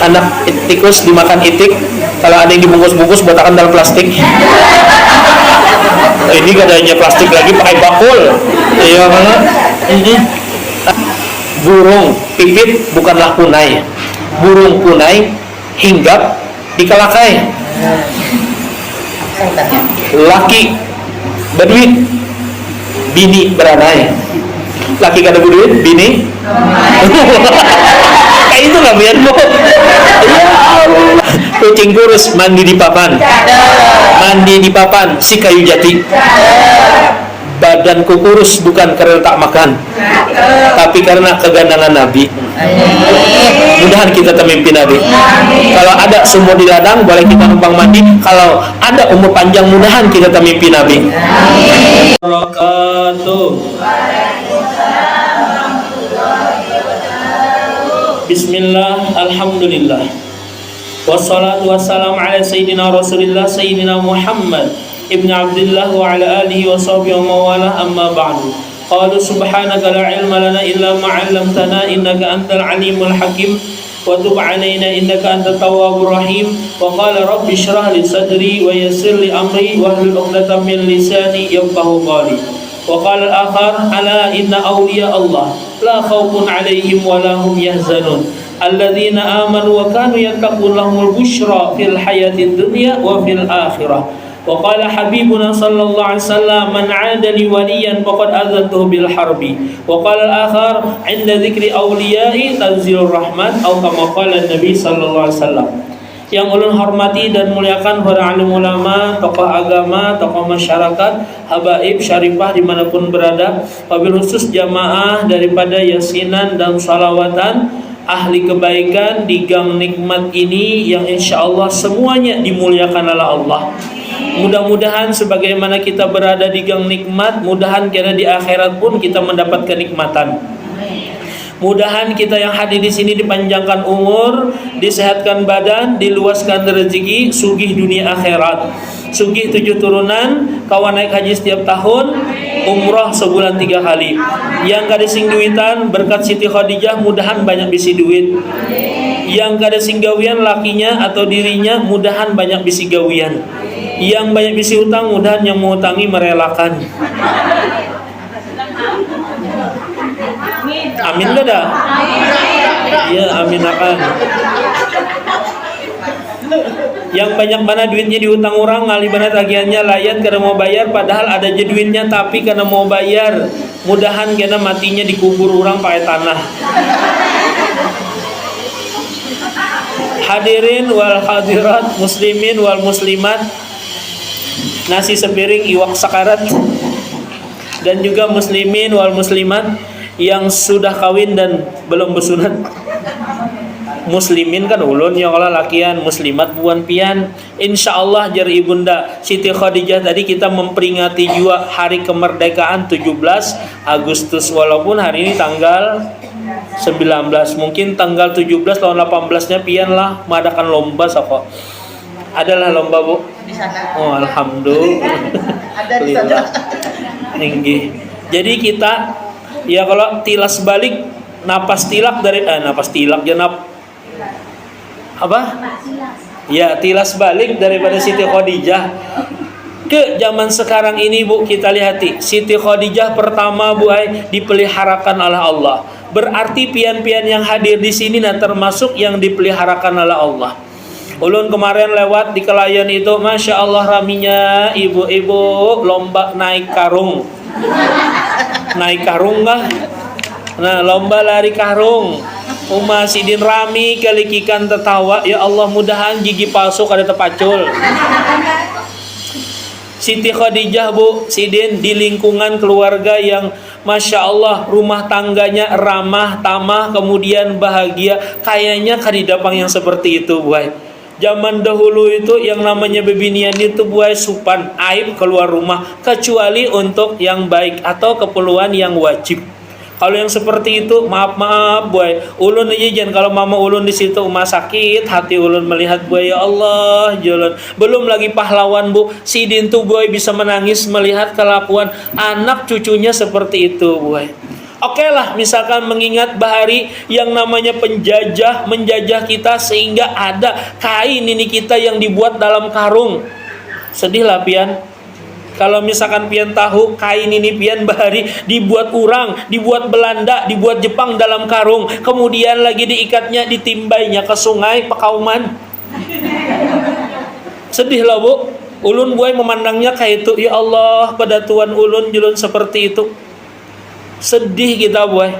anak tikus dimakan itik, kalau ada yang dibungkus-bungkus botakan dalam plastik. Ini katanya plastik lagi pakai bakul. Iya mana? Burung pipit bukanlah punai. Burung punai hinggap dikalakai. Laki berduit, bini beranai. Laki kada berduit, bini kayak itu nggak biar bu. Ya Allah. Kucing kurus mandi di papan. Mandi di papan si kayu jati. Badanku kurus bukan karena tak makan, tapi karena kegandangan Nabi. Mudahan kita termimpi Nabi. Kalau ada sumur di ladang boleh kita numpang mandi. Kalau ada umur panjang mudahan kita termimpi Nabi. Bismillah, alhamdulillah. Wassalatu wassalamu ala sayyidina Rasulillah sayyidina Muhammad ibn Abdullah wa ala alihi wa sahbihi wa mawalah, amma ba'du. Qalu subhanaka la ilma lana illa ma 'allamtana innaka antal alimul hakim wa tub 'alaina innaka antat tawwabur rahim. Wa qala rabbi shrah li sadri wa yassir li amri wa hlul 'uqdatam min lisani yafqahu qawli. Wa qala al-akhar ala inna awliya Allah la khawfun 'alaihim wa la hum yahzanun alladzina amanu wa kanu yattaqun lahumul busyra fil hayatid dunya wa fil akhirah. Wa qala habibuna sallallahu alaihi wasallam man 'ada li waliyan faqad azantuhu bil harbi. Wa qala al-akhar 'inda dzikri awliya'i tanzilur rahmat atau kama qala Nabi sallallahu alaihi wasallam. Yang ulun hormati dan muliakan para alim ulama, tokoh agama, tokoh masyarakat, habaib syarifah dimanapun berada, wabil khusus jamaah daripada yasinan dan salawatan, ahli kebaikan di gang nikmat ini yang insya Allah semuanya dimuliakan oleh Allah. Mudah-mudahan sebagaimana kita berada di gang nikmat, mudahan kira di akhirat pun kita mendapatkan kenikmatan. Mudahan kita yang hadir di sini dipanjangkan umur, disehatkan badan, diluaskan rezeki, sugih dunia akhirat, sugih 7 turunan, kawan naik haji setiap tahun, umrah sebulan 3 kali. Yang kada sing duitan berkat Siti Khadijah mudahan banyak bisi duit. Yang kada sing gawian lakinya atau dirinya mudahan banyak bisi gawian. Yang banyak bisi utang mudahan yang mengutangi merelakan. Amin gak dah? Iya, amin akan. Yang banyak mana duitnya diutang orang, ngali banget tagihannya layan karena mau bayar, padahal ada aja duitnya tapi karena mau bayar. Mudahan karena matinya dikubur orang pakai tanah. Hadirin wal hadirat, muslimin wal muslimat, nasi sepiring iwak sakarat, dan juga muslimin wal muslimat yang sudah kawin dan belum bersunat. Muslimin kan ulun yang kalau lakian, muslimat buan pian. Insyaallah jar ibunda Siti Khadijah tadi kita memperingati juga hari kemerdekaan 17 Agustus, walaupun hari ini tanggal 19, mungkin tanggal 17 tahun 18-nya pian lah mengadakan lomba sapa. Adalah lomba Bu di sana. Oh alhamdulillah. Ada di sana. Tinggi. Jadi kita ya kalau tilas balik napas tilak dari napas tilak ya apa? Ya tilas balik daripada Siti Khadijah ke zaman sekarang ini Bu, kita lihati Siti Khadijah pertama Bu dipeliharakan oleh Allah. Berarti pian-pian yang hadir di sini nah termasuk yang dipeliharakan oleh Allah. Ulun kemarin lewat di Kelayan itu, masya Allah raminya ibu-ibu lomba naik karung. Naik karung kah? Nah lomba lari karung. Uma sidin rami kalikikan tertawa. Ya Allah mudahan gigi palsu kada terpacul. Siti Khadijah Bu sidin di lingkungan keluarga yang masya Allah rumah tangganya ramah tamah kemudian bahagia. Kayaknya kadidapang yang seperti itu Bu. Zaman dahulu itu yang namanya bebinian itu buai supan aib keluar rumah kecuali untuk yang baik atau keperluan yang wajib. Kalau yang seperti itu maaf buai ulun aja jangan kalau mama ulun di situ rumah sakit hati ulun melihat buai ya Allah jalan belum lagi pahlawan Bu sidin tuh buai bisa menangis melihat kelakuan anak cucunya seperti itu buai. Oke lah, misalkan mengingat bahari yang namanya penjajah menjajah kita sehingga ada kain ini kita yang dibuat dalam karung. Sedih lah pian. Kalau misalkan pian tahu kain ini pian bahari dibuat orang, dibuat Belanda, dibuat Jepang dalam karung, kemudian lagi diikatnya, ditimbainya ke sungai Pakauman. Sedih lah bu. Ulun buai memandangnya kayak itu, ya Allah, pada Tuhan ulun julun seperti itu. Sedih kita buai.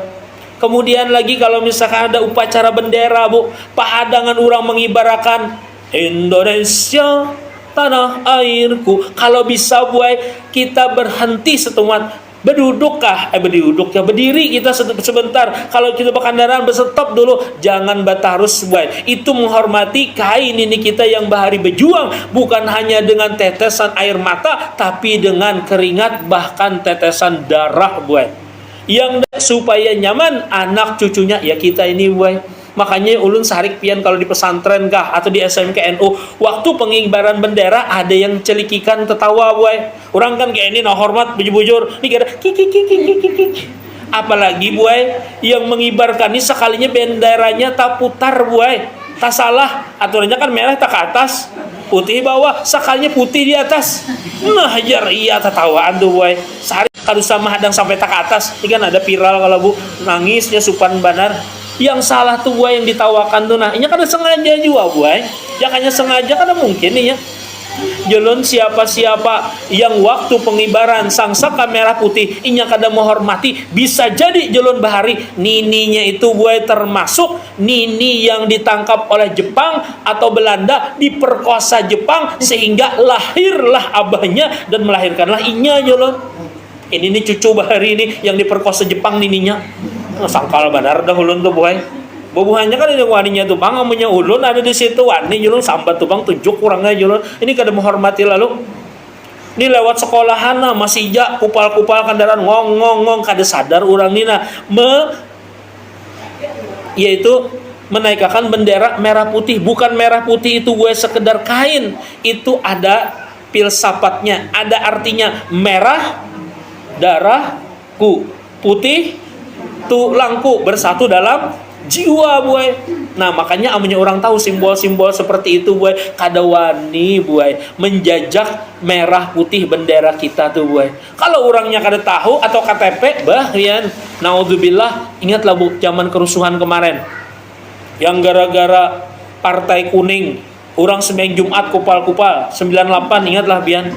Kemudian lagi kalau misalkan ada upacara bendera bu, pahadangan orang mengibarkan Indonesia tanah airku. Kalau bisa buai kita berhenti setemat, berdiri kita sebentar. Kalau kita berkendaraan berstop dulu, jangan batarus buai. Itu menghormati kain ini kita yang bahari berjuang, bukan hanya dengan tetesan air mata, tapi dengan keringat bahkan tetesan darah buai. Yang supaya nyaman anak cucunya ya kita ini buai. Makanya ulun sarik pian kalau di pesantren kah atau di SMK NU, waktu pengibaran bendera ada yang celikikan tertawa buai. Orang kan kayak ini nah hormat bujur-bujur, ini kira kiki. Apalagi buai yang mengibarkan ini sekalinya benderanya tak putar buai. Tak salah, aturannya kan merah tak ke atas, putih bawah, sekalinya putih di atas. Nah jar iya tertawaan tuh buai. Sarik kalau sama hadang sampai tak ke atas. Ini kan ada viral kalau bu nangisnya Supan Banar. Yang salah tuh buai yang ditawakan tuh, nah ini kan sengaja juga buai, ya kayaknya sengaja kan mungkin nih ya. Jelun siapa-siapa yang waktu pengibaran sangsaka merah putih inya kada menghormati, bisa jadi jelun bahari nininya itu buai termasuk nini yang ditangkap oleh Jepang atau Belanda, diperkosa Jepang sehingga lahirlah abahnya dan melahirkanlah inya jelun. Ini nih cucu bahari ini yang diperkosa Jepang nininya. Sangkal benar dah ulun tuh buai. Bubuhannya kan ada waninya tuh bang, amunya ulun ada di situ wani julun sambat tuh bang tunjuk kurangnya julun. Ini kada menghormati lalu. Ini lewat sekolahan nah masih jak kupal-kupal kendaraan ngong kada sadar orang ini nah yaitu menaikkan bendera merah putih. Bukan merah putih itu gue sekedar kain, itu ada filsafatnya, ada artinya. Merah darahku, putih tulangku, bersatu dalam jiwa buai. Nah makanya amunya orang tahu simbol-simbol seperti itu buai, kada wani buai menjajak merah putih bendera kita tuh buai. Kalau orangnya kada tahu atau KTP bahrian, naudzubillah. Ingatlah bu zaman kerusuhan kemarin yang gara-gara partai kuning, orang sembahyang Jumat kupal-kupal 98, ingatlah bian.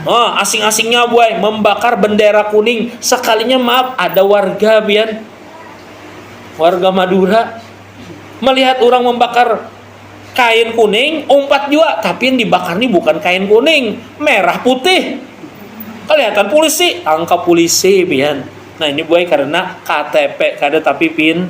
Oh, asing-asingnya buai membakar bendera kuning. Sekalinya maaf ada warga bian, warga Madura melihat orang membakar kain kuning, umpat juga, tapi yang dibakar ini bukan kain kuning, merah putih. Kelihatan polisi, tangkap polisi bian. Nah ini buai karena KTP kada tapi pin.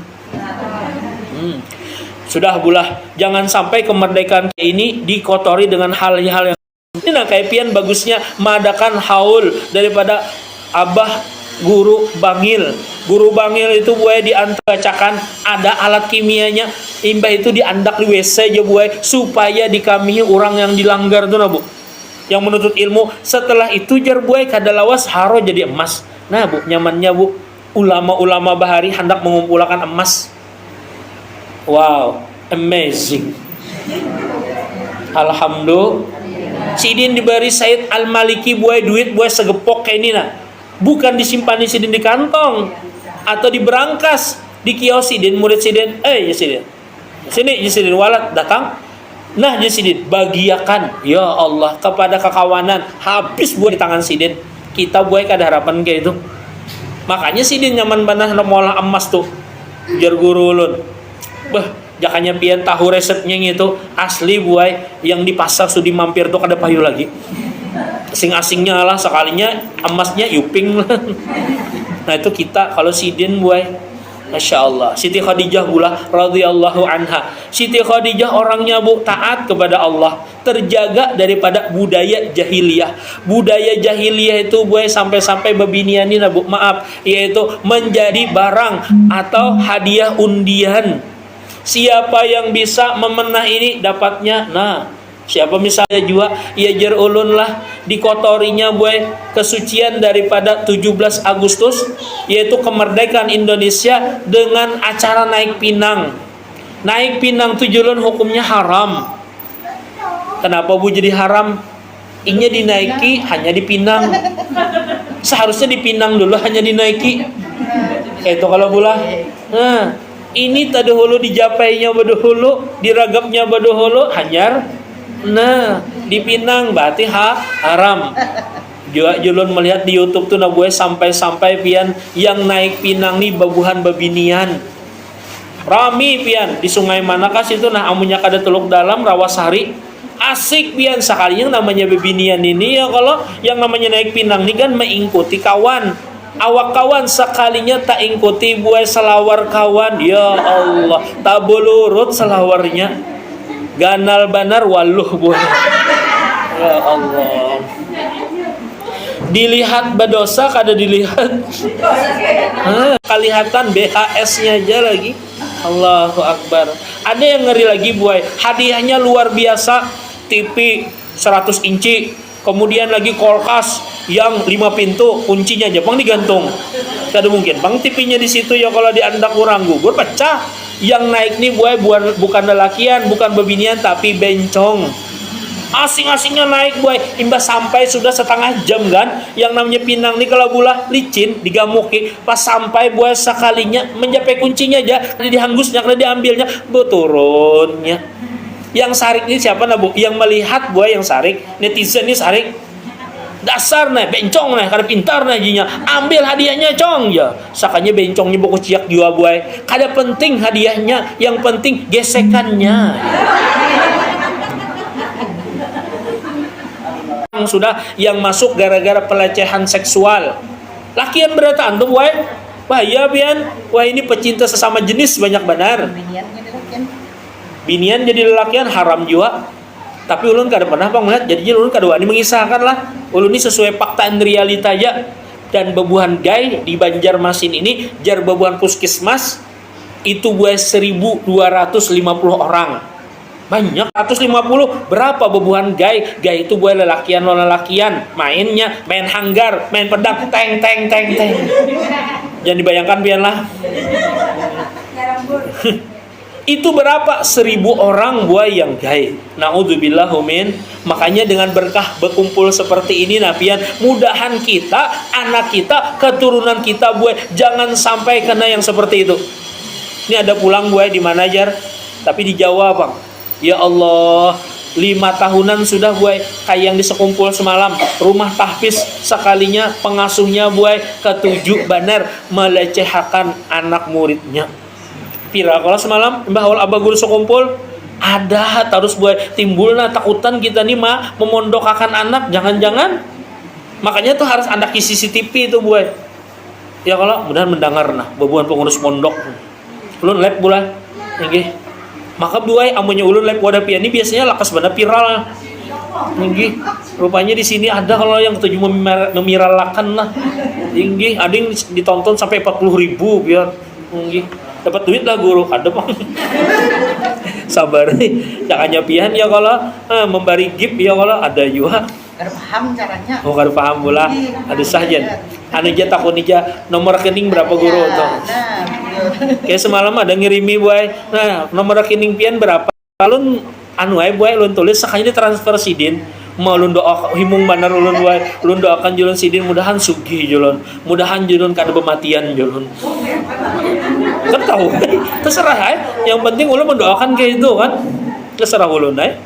Sudah bulah, jangan sampai kemerdekaan ini dikotori dengan hal-hal yang ini. Nah kayak pian bagusnya mengadakan haul daripada abah guru bangil. Guru bangil itu buai diantacakan ada alat kimianya, imbah itu diandak di WC aja buai supaya dikamihi orang yang dilanggar tuh nah bu, yang menuntut ilmu. Setelah itu jar buai kada lawas haro jadi emas. Nah bu nyamannya bu, ulama-ulama bahari hendak mengumpulkan emas. Wow, amazing. Alhamdulillah. Sidin diberi Said Al-Maliki buai duit buai segepok kayak ini nah. Bukan disimpan di sidin di kantong atau di berangkas di kios sidin, murid sidin. Ya sidin. Sini ya sidin walat datang. Nah ya sidin bagiakan ya Allah kepada kekawanan, habis buai di tangan sidin. Kita buai kada harapan kayak itu. Makanya sidin nyaman banget molah emas tuh. Jar guru ulun. Jakanya pian tahu resepnya gitu asli buai yang di pasar sudi mampir tuh kada payu lagi. Asing-asingnya lah sekalinya emasnya yuping. Nah itu kita kalau sidin buai, masya Allah. Siti Khadijah pula radhiyallahu anha. Siti Khadijah orangnya bu taat kepada Allah, terjaga daripada budaya jahiliyah. Budaya jahiliyah itu buai sampai-sampai bebinianin bu maaf, yaitu menjadi barang atau hadiah undian. Siapa yang bisa memenah ini dapatnya, nah Siapa misalnya juga ia jar ulun lah dikotorinya buai kesucian daripada 17 Agustus, yaitu kemerdekaan Indonesia, dengan acara naik pinang. Naik pinang tuh julun hukumnya haram. Kenapa bu jadi haram? Inya dinaiki hanya dipinang. Seharusnya dipinang dulu, hanya dinaiki. Itu kalau bulah. Nah, ini tadahulu dijapainya badahulu, diragapnya badahulu, hanyar. Nah, dipinang berarti haram. Juga julun melihat di YouTube tuh nabuai sampai pian yang naik pinang nih babuhan babinian. Rami pian di sungai manakah situ, nah amunya kada teluk dalam Rawasari. Asik pian sekali yang namanya bebinian ini ya, kalau yang namanya naik pinang ini kan mengikuti kawan. Awak kawan sekalinya tak ikuti buai selawar kawan. Ya Allah, tak bolurut selawarnya. Ganal banar waluh buai. Ya Allah. Dilihat berdosa kada dilihat. Kelihatan BHS-nya aja lagi. Allahu Akbar. Ada yang ngeri lagi buai. Hadiahnya luar biasa. TV 100 inci, kemudian lagi kulkas yang 5 pintu, kuncinya aja bang digantung. Tidak mungkin bang TV-nya di situ ya, kalau diandak kurang gugur pecah. Yang naik nih bukan lelakian, bukan bebinian, tapi bencong. Asing-asingnya naik buai, imbas sampai sudah setengah jam kan. Yang namanya pinang nih kalau bulah licin digamuki, pas sampai buai sekalinya mencapai kuncinya aja, dihanggusnya, diambilnya, beturunnya. Yang sarik ini siapa nabu? Yang melihat buai yang sarik, netizen ini sarik. Dasar nah, bencong nah, kada pintar nah jinya. Ambil hadiahnya cong ya. Sakanya bencongnya buku ciak jua buai. Kada penting hadiahnya, yang penting gesekannya. Sudah yang masuk gara-gara pelecehan seksual. Lakian berataan tuh buai. Bahaya pian. Wah ini pecinta sesama jenis banyak benar. Binian jadi lelakian haram juga. Tapi ulun kada pernah bang melihat, jadi ulun kada wani mengisahkan lah. Ulun ini sesuai fakta dan realita aja. Dan bebuhan gay di Banjarmasin ini, jar bebuhan puskesmas itu buat 1.250 orang. Banyak, 150. Berapa bebuhan gay? Gay itu buat lelakian mainnya, main hanggar, main pedang, teng. Jangan dibayangkan pian lah. Itu berapa? 1.000 orang buai yang gay. Naudzubillah min. Makanya dengan berkah berkumpul seperti ini napian, mudahan kita, anak kita, keturunan kita buai jangan sampai kena yang seperti itu. Ini ada pulang buai di mana jar? Tapi di Jawa bang. Ya Allah, 5 tahunan sudah buai kayak yang disekumpul semalam. Rumah tahfiz sekalinya pengasuhnya buai ketujuh banar melecehkan anak muridnya. Pira kalau semalam mbah awal abah guru sekumpul ada terus buat timbulna takutan kita nih mah memondokakan anak, jangan-jangan makanya tuh harus ada CCTV itu buat ya, kalau mudahan mendengar nah babuan pengurus pondok ulun lab bulan nggih, maka buai amunnya ulun lab wadah pian ini biasanya lakas bana viral nggih, rupanya di sini ada kalau yang ketujuh memiralakan lah nggih, ada yang ditonton sampai 40.000 biar nggih. Dapat duit lah guru, ada bang. Sabar nih, jangan nyapian ya kalau memberi gift ya kalau ada juga. Kada paham caranya. Oh kada paham pula, ada saja. Anu aja takut aja nomor rekening berapa guru tuh. Kayak semalam ada ngirimi buai. Nah nomor rekening pian berapa? Kalau anu ay buai ulun tulis sakanya transfer sidin. Mau ulun doa himung banar ulun buai. Ulun doakan julun sidin mudahan sugih julun. Mudahan julun kada bematian julun. Kan tahu, terserah ay. Yang penting ulun mendoakan kayak itu kan. Terserah ulun ay.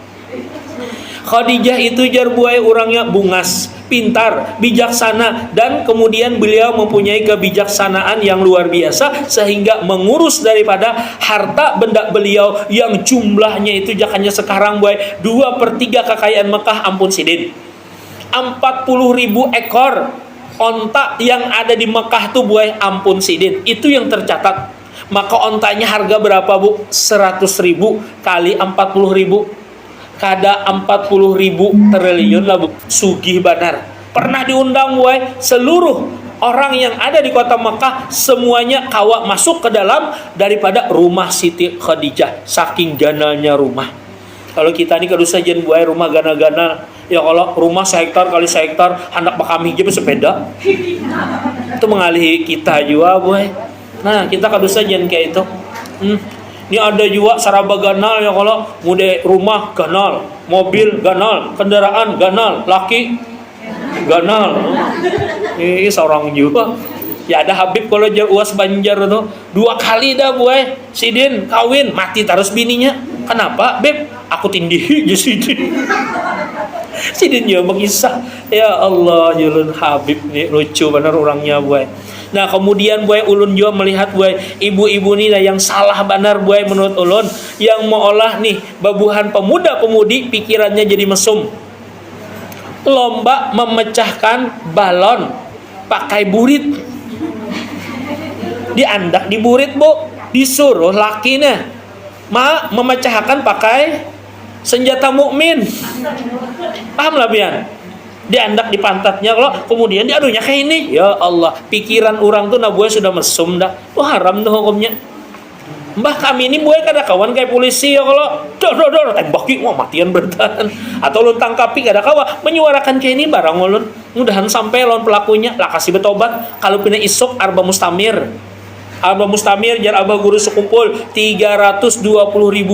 Khadijah itu jar buai orangnya bungas, pintar, bijaksana, dan kemudian beliau mempunyai kebijaksanaan yang luar biasa sehingga mengurus daripada harta benda beliau yang jumlahnya itu jakanya sekarang buai 2/3 kekayaan Mekah ampun sidin. 40.000 ekor onta yang ada di Mekah tuh buai ampun sidin. Itu yang tercatat. Maka ontanya harga berapa bu? 100.000 kali 40.000. Kada 40.000 triliun lah bu. Sugih banar. Pernah diundang buai seluruh orang yang ada di kota Mekah semuanya kawa masuk ke dalam daripada rumah Siti Khadijah. Saking ganalnya rumah. Kalau kita ini kalau sajian buai rumah gana-gana, ya kalau rumah sehektar kali sehektar, hendak bakami aja bersepeda, itu mengalihi kita juga buai. Nah kita kalau sajian kayak itu. Ini ada juga saraba ganal ya kalau muda rumah ganal, mobil ganal, kendaraan ganal, laki ganal. Ini seorang juga. Ya ada Habib kalau jar uas Banjar tuh 2 kali dah buai Sidin kawin mati terus bininya. Kenapa? Beb, aku tindihi je Sidin. Sidin juga mengisah. Ya Allah, julun Habib nih lucu benar orangnya buai. Nah kemudian buai ulun juga melihat buai ibu-ibu nih yang salah benar buai menurut ulun yang mengolah nih babuhan pemuda-pemudi pikirannya jadi mesum. Lomba memecahkan balon pakai burit. Diandak di burit bu, disuruh lakinya memecahkan pakai senjata mukmin. Paham lah pian? Diandak di pantatnya kalau kemudian diadunya kayak ini. Ya Allah, pikiran orang tuh nabuah sudah mesum dah. Wah haram tuh hukumnya. Mbah kami ini buaya kada kawan kayak polisi ya kalau dor tembaki wah matian bertahan atau lu tangkapi kada kawa menyuarakan kayak ini barang ulun mudahan sampai lawan pelakunya lah kasih betobat kalau pindah isuk arba mustamir jar abah guru sekumpul 320.000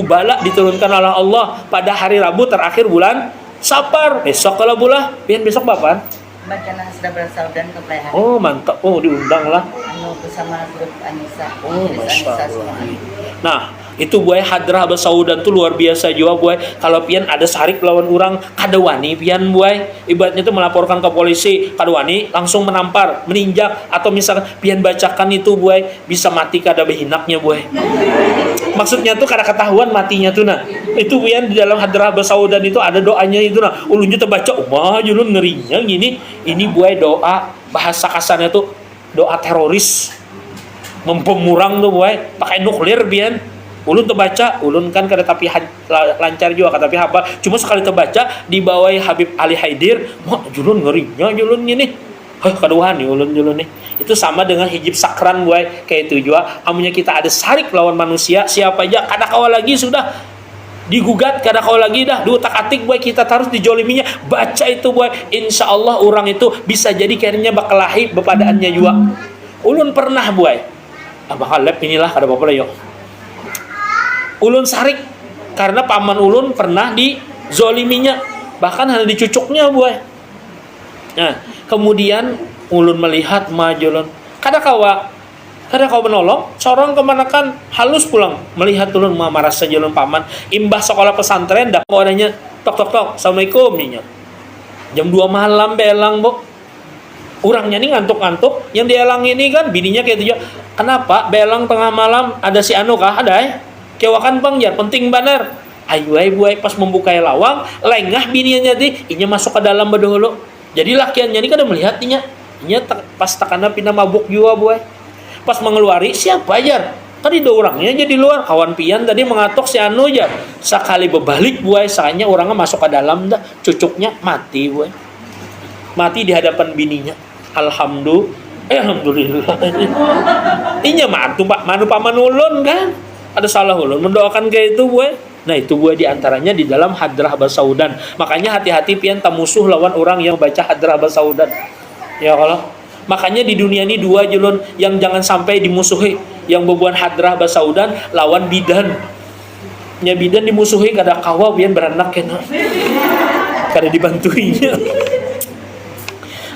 bala diturunkan oleh Allah pada hari Rabu terakhir bulan Sapar. Besok kalau bulan pian besok bapan Bacaan sudah berasal dan keperayaan. Oh mantap, oh diundang lah. Bersama grup Anissa. Oh masya Allah. Nah itu buai hadrah basaudan tuh luar biasa juga buai. Kalau pian ada sarik lawan orang kadawani pian buai. Ibaratnya itu melaporkan ke polisi kadawani langsung menampar, meninjak atau misalkan pian bacakan itu buai bisa mati kada behinaknya buai. Maksudnya tuh kada ketahuan matinya tuh nah. Itu pian di dalam hadrah basaudan itu ada doanya itu nah. Ulunnya terbaca, julun ngerinya gini. Ini buai doa bahasa kasarnya tuh doa teroris mempemurang tuh buai pakai nuklir pian. Ulun terbaca, ulun kan kada tapi lancar juga kada tapi hafal. Cuma sekali terbaca dibawai Habib Ali Haidir, julun ngerinya julun ini. Kaduhan nih ulun julun nih. Itu sama dengan hijib sakran buai kayak itu juga. Amunya kita ada sarik lawan manusia, siapa aja kada kawa lagi sudah digugat kada kau lagi dah diutak-atik buat kita terus dijoliminya baca itu buat insya Allah orang itu bisa jadi kayaknya bakalahi bepadaannya juga. Ulun pernah buat bakal lab inilah kada apa-apa lah yuk. Ulun sarik karena paman ulun pernah dizoliminya bahkan hanya dicucuknya buat. Nah kemudian ulun melihat majulun kada kau menolong seorang kemanakan halus pulang melihat ulun marah saja ulun paman imbah sekolah pesantren dah orangnya tok assalamualaikum nya jam 2 malam belang bu orangnya ini ngantuk yang dielang ini kan bininya kayak itu kenapa belang tengah malam ada si anu kah ada kewakan bang jar penting benar ayo buai pas membuka lawang lengah bininya jadi inya masuk ke dalam bedahulu jadi lakiannya ini kada melihat inya pas takana pindah mabuk juga buai pas mengeluari siapa aja tadi ada orangnya jadi luar kawan pian tadi mengatok si anu aja sekali berbalik buai soalnya orangnya masuk ke dalam dah cucuknya mati buai mati di hadapan bininya alhamdulillah inya mantu pak manu paman ulun kan ada salah ulun mendoakan kayak itu buai. Nah itu buai diantaranya di dalam hadrah basaudan. Makanya hati-hati pian tamusuh lawan orang yang baca hadrah basaudan ya kalau makanya di dunia ini 2 julun yang jangan sampai dimusuhi yang bebuan hadrah basaudan lawan bidan nya bidan dimusuhi kada kawa bian beranak kena kada dibantuinya.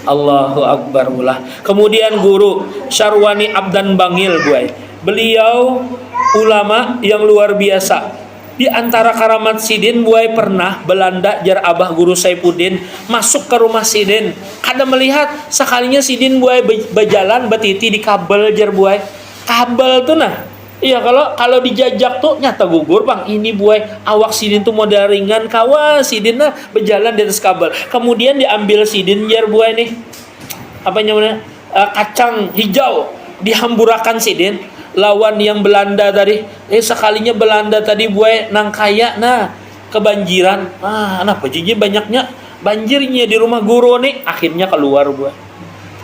Allahu Akbar ulah. Kemudian guru Syarwani Abdan Bangil buai beliau ulama yang luar biasa. Di antara karamat Sidin buai pernah Belanda jar abah guru Saifuddin masuk ke rumah Sidin kada melihat sekalinya Sidin buai berjalan betiti di kabel jar buai kabel tuh nah iya kalau dijajak tuh nyata gugur bang ini buai awak Sidin tuh model ringan kawa Sidin nah berjalan di atas kabel kemudian diambil Sidin jar buai nih apa namanya kacang hijau dihamburakan Sidin lawan yang Belanda tadi sekalinya Belanda tadi buai nang kaya nah kebanjiran kenapa jadi banyaknya banjirnya di rumah guru nih akhirnya keluar buai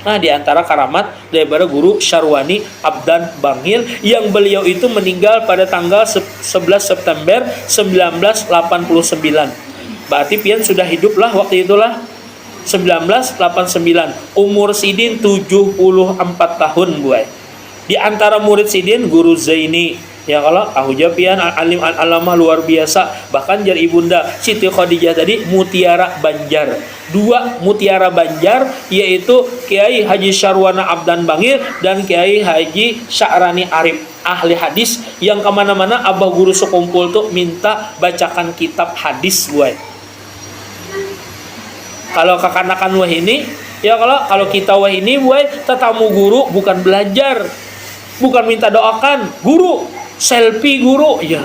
Nah, di antara karamat daripada guru Syarwani Abdan Bangil yang beliau itu meninggal pada tanggal 11 September 1989. Berarti pian sudah hidup lah waktu itulah 1989. Umur Sidin 74 tahun, buai. Di antara murid Sidin guru Zaini. Ya kalau ahuja pian alim alamah luar biasa, bahkan jar ibunda Siti Khadijah tadi mutiara Banjar. Dua mutiara Banjar yaitu Kiai Haji Syarwana Abdan Bangil dan Kiai Haji Sya'rani Arif, ahli hadis yang kemana-mana abah guru sekumpul tuh minta bacakan kitab hadis, buat. Kalau kekanakan wah ini, ya kalau kita wah ini, buat, tetamu guru bukan belajar, bukan minta doakan, guru selfie guru, ya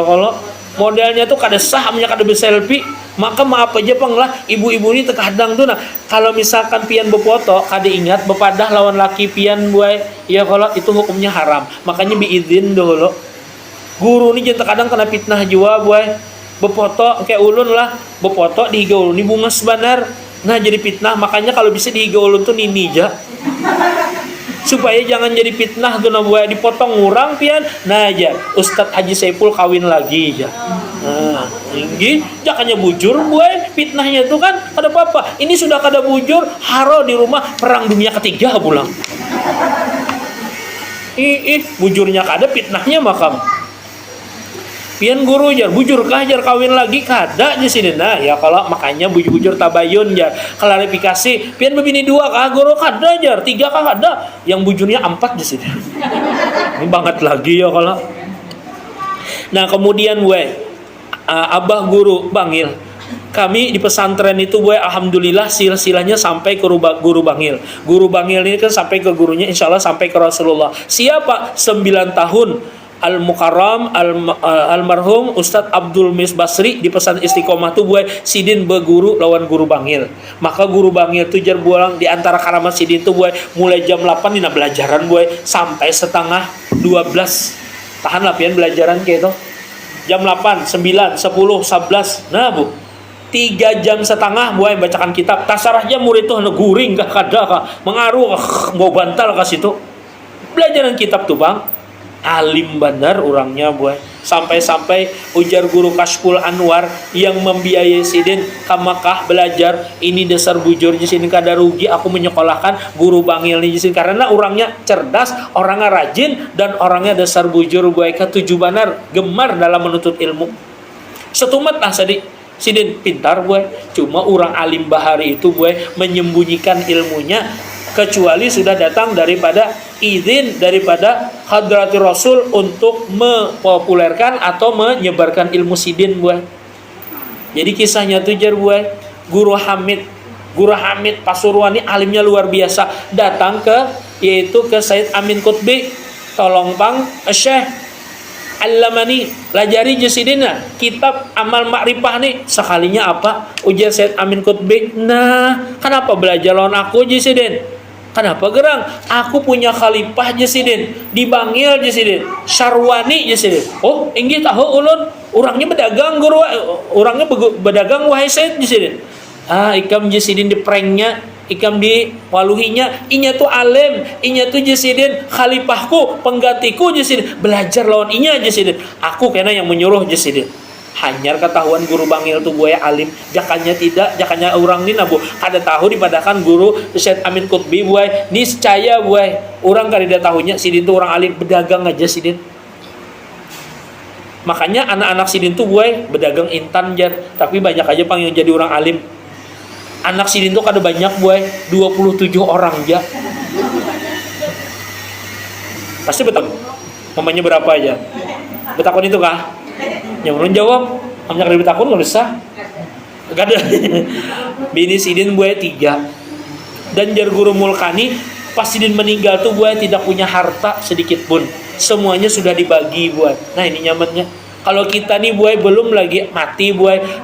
kalau modelnya tuh kada sah, kada berselfie, maka maaf aja penglah ibu-ibu ini terkadang tuh, nah kalau misalkan pian befoto kada ingat bepadah lawan laki pian, buai, ya kalau itu hukumnya haram, makanya biizin dulu. Guru ini terkadang kena fitnah jua, buai, befoto kayak ulun lah, befoto di higa ulun ini bunga sebenar, nah jadi fitnah, makanya kalau bisa di higa ulun tuh nini aja supaya jangan jadi fitnah tuh, nah buaya dipotong ngurang pian, nah aja Ustadz Haji Saiful kawin lagi aja, nah tinggi jangannya bujur, buaya fitnahnya tuh kan ada apa-apa, ini sudah kada bujur haro di rumah perang dunia ketiga pulang, bujurnya kada fitnahnya makam pian guru jar bujur kah jar kawin lagi kada di sini, nah ya kalau makanya bujur tabayun jar klarifikasi pian begini dua kah guru kada jar tiga kah kada, yang bujurnya 4 di sini ini banget lagi ya kalau. Nah kemudian abah guru Bangil kami di pesantren itu, alhamdulillah silsilahnya sampai ke guru Bangil. Guru Bangil ini kan sampai ke gurunya, insya Allah sampai ke Rasulullah. Siapa? 9 tahun Al-Mukarram almarhum Ustadz Abdul Mis Basri di pesan Istiqomah tuh, Sidin beguru lawan guru Bangil. Maka guru Bangil tuh jar buang di antara karamat Sidin tuh, mulai jam 8 dina belajaran, sampai setengah 12. Tahan lah pian belajaran kayak itu. Jam 8, 9, 10, 11. Nah, Bu. 3 jam setengah bacakan kitab. Tasarahnya murid tuh guring gak kada kah mengaruh mau bantal ke situ. Belajaran kitab tuh, Bang. Alim benar orangnya, sampai-sampai ujar guru Kashful Anwar yang membiayai Sidin ke Makkah belajar, ini dasar bujur di sini kada rugi aku menyekolahkan guru Bangil di sini karena orangnya cerdas, orangnya rajin, dan orangnya dasar bujur, ketujuh benar gemar dalam menuntut ilmu. Setumat lah Sidin pintar, cuma orang alim bahari itu menyembunyikan ilmunya kecuali sudah datang daripada izin daripada hadrati Rasul untuk mempopulerkan atau menyebarkan ilmu Sidin, Jadi kisahnya tuh jar, Guru Hamid Pasuruan ini alimnya luar biasa, datang yaitu ke Said Amin Qutbi, tolong Bang Syekh Allamani lajari jasidina kitab amal makrifah nih, sekalinya apa ujar Said Amin Qutbi, nah kenapa belajar lawan aku jasidin? Kenapa gerang? Aku punya khalifah jasidin di Bangil jasidin, Syarwani jasidin. Oh, inggih tahu ulun, orangnya berdagang guru, orangnya berdagang wahai Said jasidin. Ikam jasidin di pranknya, ikam di waluhinya, inya tuh alim, inya tuh jasidin khalifahku, penggantiku jasidin. Belajar lawan inya jasidin. Aku kena yang menyuruh jasidin. Hanyar ketahuan guru Bangil tuh alim, jakanya tidak, jakanya orang ini nabu ada tahu dipadakan guru Syed Amin Qutbi niscaya orang kada tahunya Sidin tuh orang alim, berdagang aja Sidin. Makanya anak-anak Sidin tuh berdagang intan jar, tapi banyak aja pang yang jadi orang alim. Anak Sidin tuh kada banyak 27 orang aja. Pasti betul. Mamanya berapa aja? Betakun itu kah? Yang belum jawab, amnya kada betakun nggak usah. Gak ada. Bini Sidin 3. Dan jar guru Mulkani pas Sidin meninggal tuh tidak punya harta sedikit pun. Semuanya sudah dibagi Nah ini nyamannya. Kalau kita nih belum lagi mati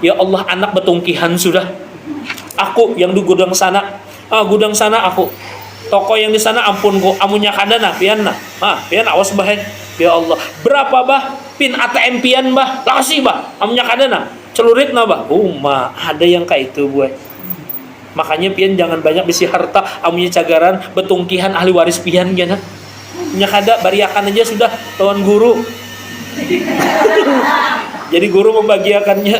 ya Allah anak betungkihan sudah. Aku yang di gudang sana, gudang sana aku. Toko yang di sana ampun kok, amunya kada nah pian nah. Pian awas bah. Ya Allah, berapa bah pin ATM pian bah? Lakasi bah, amunya kada nah. Celurit nah bah. Ada yang kayak itu Makanya pian jangan banyak bisi harta, amunya cagaran betungkihan ahli waris pian gana. Nya kada bariakan aja sudah lawan guru. Jadi guru membagiakannya.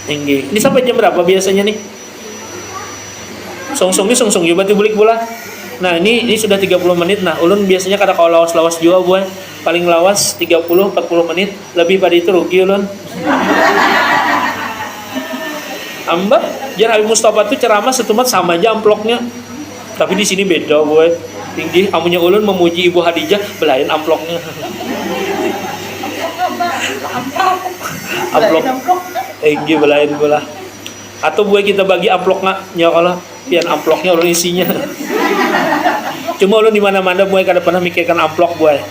Tinggi. Ini sampai jam berapa biasanya nih? Song-song yuk berarti bulik bola. Nah, ini sudah 30 menit. Nah, ulun biasanya kada kau lawas-lawas juga buat. Paling lawas 30-40 menit. Lebih pada itu rugi ulun. Amba, jar Habib Mustafa tuh ceramah setumat sama aja amploknya. Tapi di sini beda buat. Tinggi amunya ulun memuji Ibu Hadijah belain amploknya. Amplok. Tinggi belain bola. Atau buat kita bagi amplok nggak? Ya kalau pian amploknya ulun isinya. Cuma ulun di mana-mana buat kada pernah mikirkan amplok buat.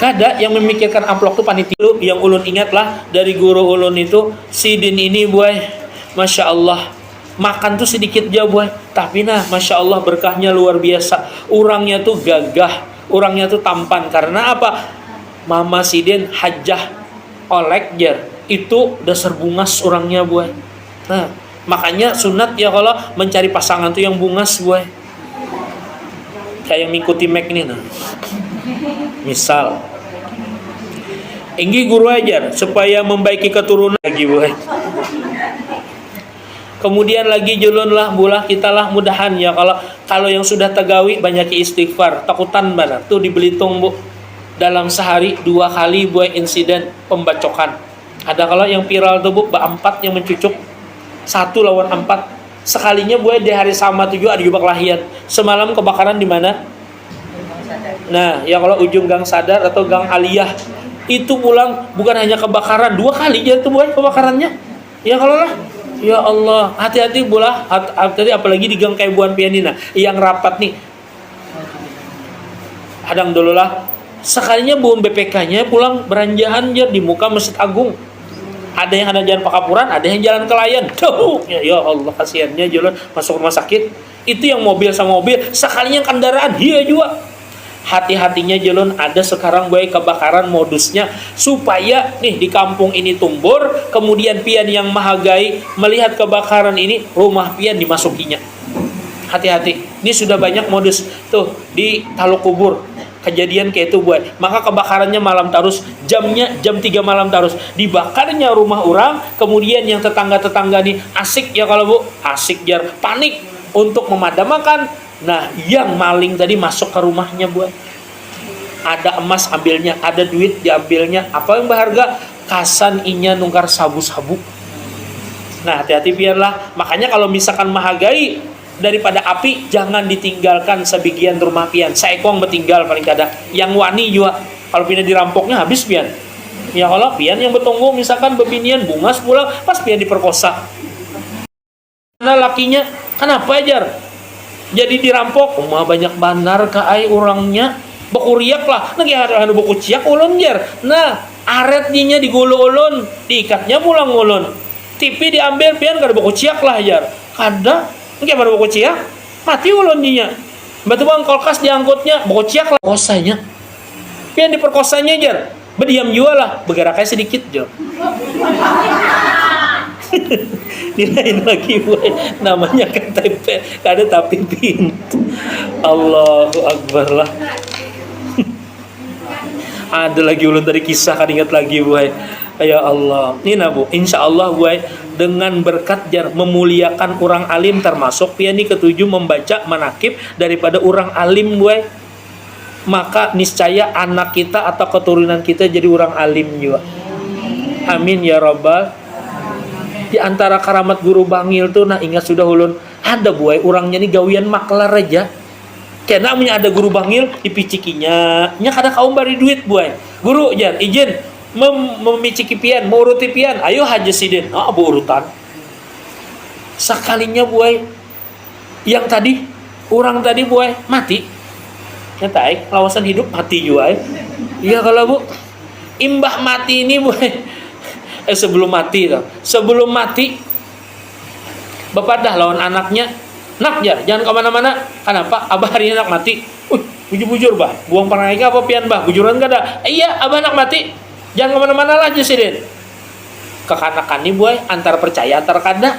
Kada yang memikirkan amplok tuh panitia. Yang ulun ingat lah dari guru ulun itu si Din ini buat. Masya Allah, makan tuh sedikit aja buat, tapi nah Masya Allah berkahnya luar biasa. Orangnya tuh gagah, orangnya tuh tampan. Karena apa? Mama Sidin hajah olek jar, itu dasar bungas orangnya buat. Nah makanya sunat ya kalau mencari pasangan tuh yang bungas buat. Kayak yang mengikuti Mac ini nah. Misal inggi guru ajar supaya membaiki keturunan lagi buat. Kemudian lagi julun lah bulah kita lah mudahan ya kalau yang sudah tegawi banyak istighfar takutan banget tuh di Belitung bu dalam sehari 2 kali buat insiden pembacokan. Ada kalau yang viral tuh bu 4 yang mencucuk 1 lawan 4 sekalinya buat di hari sama tuh juga ada juga kelahian. Semalam kebakaran di mana? Nah ya kalau ujung Gang Sadar atau Gang Aliyah itu pulang bukan hanya kebakaran 2 kali aja tuh buat kebakarannya. Ya kalau lah. Ya Allah, hati-hati bola, hati-hati apalagi di Gang Kaibuan Pianina yang rapat nih. Hadang dulu lah. Sekalinya buun BPK-nya pulang beranjahan aja di muka Masjid Agung. Ada yang ada jalan Pakapuran, ada yang jalan Kelayan. Tuh, ya Allah kasihannya jalan masuk rumah sakit. Itu yang mobil sama mobil, sekalinya kendaraan dia juga. Hati-hatinya jalan ada sekarang boy kebakaran modusnya supaya nih di kampung ini tumbur, kemudian pian yang mahagai melihat kebakaran ini rumah pian dimasukinya. Hati-hati, ini sudah banyak modus tuh di Taluk Kubur kejadian kayak itu boy. Maka kebakarannya malam terus, jamnya jam 3 malam terus, dibakarnya rumah orang, kemudian yang tetangga-tetangga nih asik ya kalau bu, asik jar panik untuk memadamkan. Nah, yang maling tadi masuk ke rumahnya buat. Ada emas ambilnya, ada duit diambilnya. Apa yang berharga? Kasan inya nungkar sabu-sabu. Nah, hati-hati biarlah. Makanya kalau misalkan mahagai daripada api, jangan ditinggalkan sebagian rumah pian. Saekong bertinggal paling kada. Yang wani juga. Kalau pian dirampoknya habis pian. Ya kalau pian yang bertunggu misalkan bebinian bungas pulang pas pian diperkosa. Nah, lakinya kenapa ajar? Jadi dirampok, mah banyak bandar ke ai orangnya, bekuriak lah, nagi ada buku ciak ulun jar. Nah, aret dinya digulu ulun, diikatnya pulang ulun. TV diambil pian kada buku ciak lah jar. Kada, nagi ada buku ciak, mati ulun dinya. Batu bang kulkas diangkutnya, buku ciak lah kosanya. Pian diperkosanya jar, berdiam juga lah, bergeraknya sedikit jar. Dilain lagi boy, namanya KTP kada tapi pintu. Allahu Akbar lah. Ada lagi ulun tadi kisah kan ingat lagi boy. Ya Allah, ini nabu, insya Allah boy dengan berkat jar memuliakan orang alim termasuk piani ketujuh membaca manakib daripada orang alim boy. Maka niscaya anak kita atau keturunan kita jadi orang alim juga. Amin ya rabbal. Di antara karamat guru bangil tuh nah ingat sudah ulun ada buai orangnya nih gawian maklar aja. Karena punya ada guru bangil dipicikinya, nya kada kaum bari duit buai. Guru jan izin memiciki pian, mau uruti pian. Ayo haji sidin. Ah bu urutan. Sekalinya buai yang tadi orang tadi buai mati. Nyatai lawasan hidup mati juga. Iya kalau bu imbah mati ini buai. Sebelum mati bapak dah lawan anaknya nak ya jangan kemana-mana. Kenapa abah hari ini anak mati? Bujur-bujur bah buang panaika apa pian bah bujuran kada. Iya abah anak mati jangan kemana-mana lah Jasidin. Kekanakan nih boy antar percaya antar kada.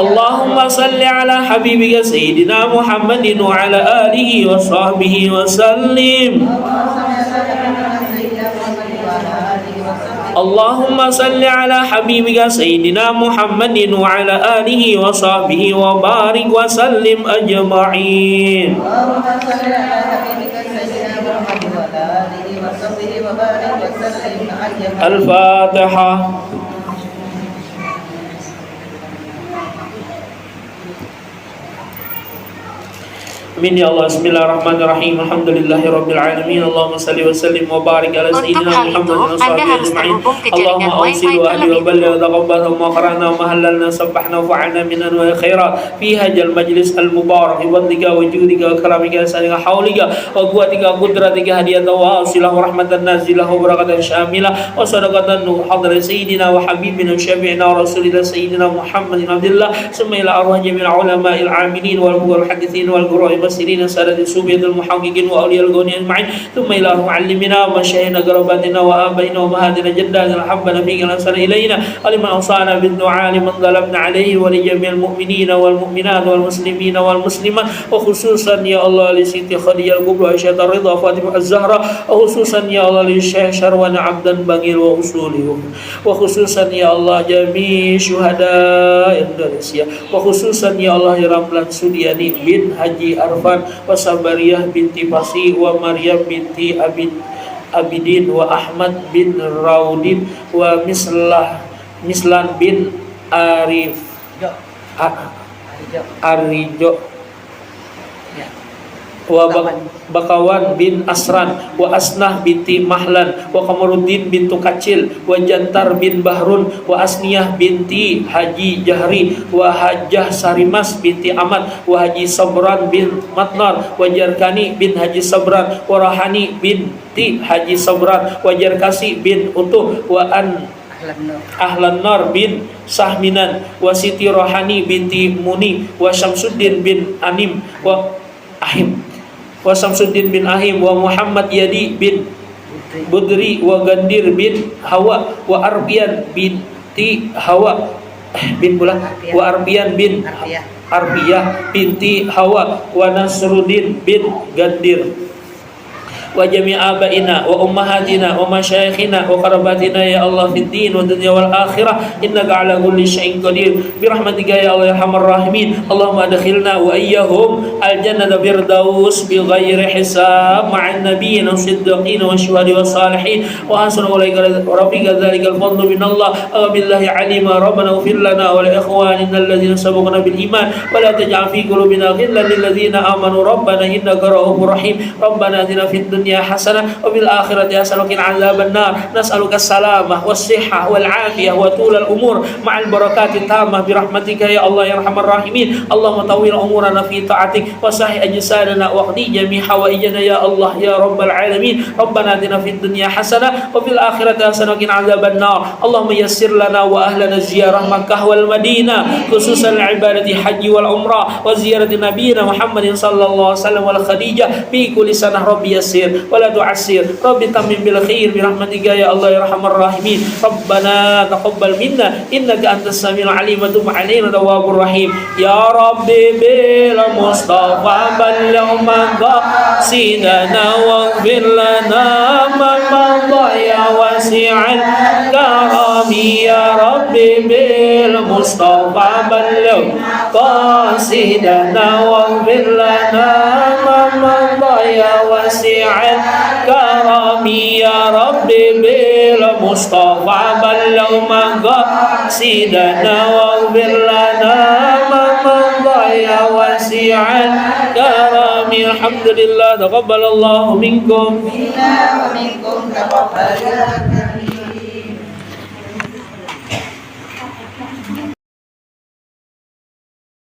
اللهم صل على حبيبك سيدنا محمد وعلى آله وصحبه وسلم. اللهم صل على حبيبك سيدنا محمد وعلى آله وصحبه وبارك وسلم أجمعين. الفاتحة. Amin ya Allah. Bismillahirrahmanirrahim. Alhamdulillahirabbil alamin. Allahumma shalli wa sallim wa barik ala sayyidina Muhammad wa sahbihi ajma'in. Allahumma awsil wa ahli wa balligh taqabbal ma qara'na wa halalna sabbahna wa fa'alna min anwa'i khairat fi hadzal majlis al mubarak wa dhika wa judika wa karamika salika haulika wa quwwatika qudratika hadiyatan wa asilah wa rahmatan nazilah wa barakatan syamilah wa sadaqatan hadrat sayyidina wa habibina wa syafi'ina wa rasulina sayyidina Muhammadin abdillah summa ila arwah jami'il ulama'il amilin wal muhaddithin wal qurra'i سيدنا سادة الصوفية المحققين وأولياء الكون أجمعين ثم إلى معلمنا ومشايخنا قرباتنا وآبائنا وأمهاتنا جداتنا حبنا فيك الأنصار إلينا ولمن أوصانا بالدعاء لمن ظلمنا عليه ولجميع المؤمنين والمؤمنات والمسلمين والمسلمات وخصوصا يا الله لسيدي خديجة الكبرى عائشة الرضا فاطمة الزهراء وخصوصا يا الله للشيخ شروان عبدا بغير وأصولهم وخصوصا يا الله جميع شهداء إندونيسيا وخصوصا يا الله رملان سودياني بن حجي Arfan wa Sabariyah binti Fasi wa Maryam binti Abidin wa Ahmad bin Raudin wa Mislan bin Arijo wa Bakawan bin Asran wa Asnah binti Mahlan wa Kamaruddin bintu Kacil wa Jantar bin Bahrun wa Asniyah binti Haji Jahri wa Hajjah Sarimas binti Ahmad wa Haji Sabran bin Matnar wa Jarkani bin Haji Sabran wa Rahani binti Haji Sabran wa Jarkasi bin Utuh wa Ahlan Nar bin Sahminan wa Siti Rohani binti Muni wa Syamsuddin bin Anim wa Ahim wa Samsuddin bin Ahim wa Muhammad Yadi bin Budri wa Gandir bin Hawa wa Arbian binti Hawa bin Bulan wa Arbian bin Arbiyah binti Hawa wa Nasruddin bin Gandir wa jami' abaina wa ummahatina wa masyayikhina wa qarabatina ya Allah fid din wa dunya wal akhirah innaka ala kulli syai'in qadir bi rahmatika ya Allah ya arhamar rahimin. Allahumma adkhilna wa iyyahum al jannata firdaus bi ghairi hisab ma'an nabiyyin wa siddiqin wa syuhada wa salihin wa hasuna ulaika rafiqa dzalikal fadlu min Allah billahi alima rabbana ighfir lana wa li ikhwanina alladhina sabaquna bil iman wa la taj'al fi qulubina ghillan lil ladzina amanu rabbana innaka ra'ufur rahim. Rabbana atina fid dunya hasanah wa bil akhirati hasanah wa qina adzaban nar. Nas'aluka as-salamah was-sihhah wal 'afiyah wa tulal umur ma'al barakati tammah bi rahmatika ya Allah ya arhamar rahimin. Allahumma tawwil umurana fi ta'atik wa sahih ajsadana wa qdi jami' hawaijana ya Allah ya rabbal alamin. Rabbana atina fid dunya hasanah wa fil akhirati hasanah wa qina adzaban nar. Allahumma yassir lana wa ahlana ziyarah Makkah wal Madinah khususan ibadati haji wal umrah wa ziyarati nabiyina Muhammadin sallallahu alaihi wasallam wal Khadijah fi kulli sanah rabbi yassir ولا تعسر رب تمم بالخير برحمتك يا الله يا ارحم الراحمين. ربنا تقبل منا انك انت السميع العليم وتب علينا تواب الرحيم. يا ربي بالمصطفى بلغ مقاصدنا واغفر لنا ما مضى يا واسع الكرم. يا ربي بالمصطفى بلغ مقاصدنا واغفر لنا ما مضى يا واسع الكرم. يا ربي بالمصطفى بلغ مقاصدنا واغفر لنا ما مضى يا واسع الكرم. الحمد لله تقبل الله منكم ومنكم تقبل